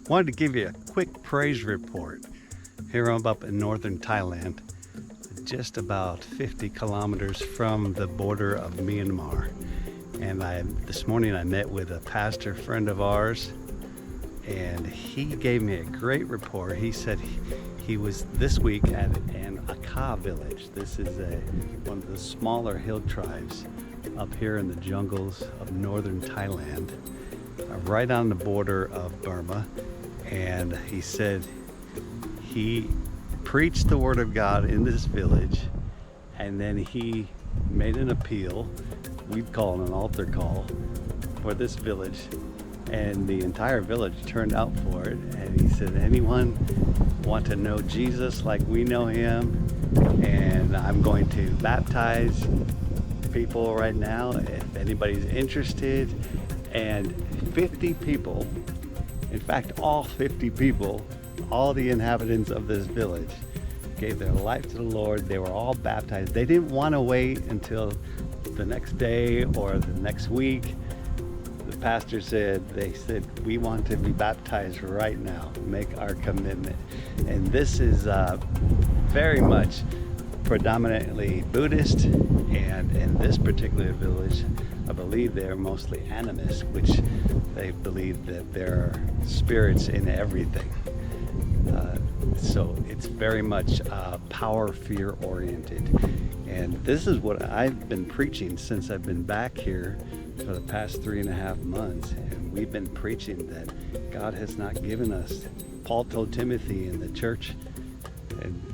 Wanted to give you a quick praise report. Here I'm up in northern Thailand, just about 50 kilometers from the border of Myanmar. And this morning I met with a pastor friend of ours, and he gave me a great report. He said he was this week at an Aka village. This is one of the smaller hill tribes up here in the jungles of northern Thailand, right on the border of Burma. And he said he preached the word of God in this village, and then he made an appeal, we'd call it an altar call, for this village, and the entire village turned out for it. And he said, anyone want to know Jesus like we know him? And I'm going to baptize people right now if anybody's interested. And 50 people, in fact all 50 people, all the inhabitants of this village, gave their life to the Lord. They were all baptized. They didn't want to wait until the next day or the next week. The pastor said, we want to be baptized right now, make our commitment. And this is very much predominantly Buddhist, and in this particular village, I believe they're mostly animists, which they believe that there are spirits in everything. So it's very much power, fear oriented. And this is what I've been preaching since I've been back here for the past 3.5 months. And we've been preaching that God has not given us, Paul told Timothy in the church,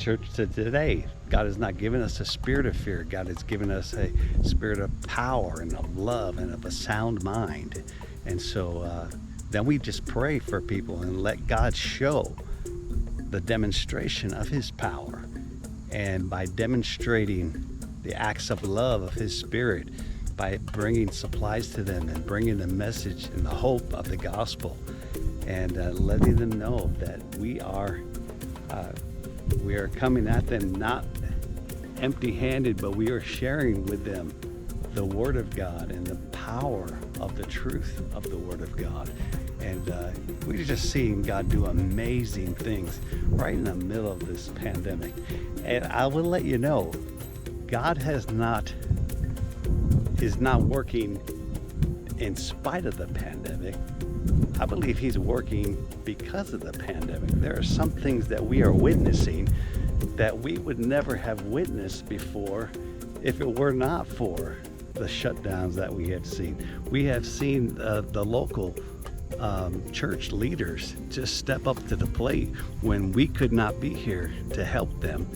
to today, God has not given us a spirit of fear. God has given us a spirit of power and of love and of a sound mind. And so then we just pray for people and let God show the demonstration of his power. And by demonstrating the acts of love of his spirit, by bringing supplies to them and bringing the message and the hope of the gospel, and letting them know that we are coming at them not empty-handed, but we are sharing with them the word of God and the power of the truth of the word of God. And we're just seeing God do amazing things right in the middle of this pandemic. And I will let you know, God is not working in spite of the pandemic. I believe he's working because of the pandemic. There are some things that we are witnessing that we would never have witnessed before if it were not for the shutdowns that we have seen. We have seen the local church leaders just step up to the plate when we could not be here to help them.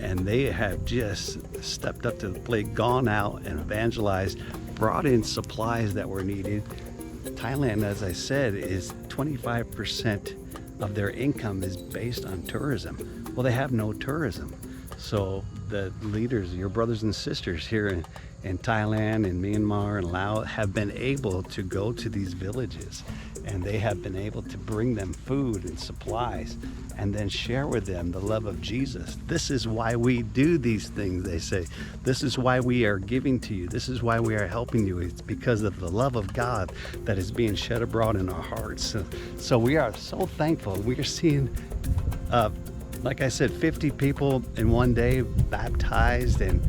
And they have just stepped up to the plate, gone out and evangelized, brought in supplies that were needed. Thailand, as I said, is 25% of their income is based on tourism. Well, they have no tourism. So the leaders, your brothers and sisters here in Thailand and Myanmar and Laos, have been able to go to these villages, and they have been able to bring them food and supplies and then share with them the love of Jesus. This is why we do these things, they say. This is why we are giving to you. This is why we are helping you. It's because of the love of God that is being shed abroad in our hearts. So we are so thankful. We are seeing, like I said, 50 people in one day baptized, and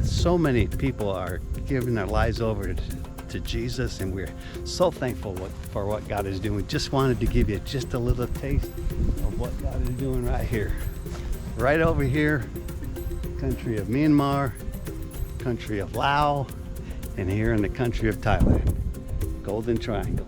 so many people are giving their lives over to Jesus, and we're so thankful for what God is doing. Just wanted to give you just a little taste of what God is doing right here. Right over here, country of Myanmar, country of Laos, and here in the country of Thailand. Golden Triangle.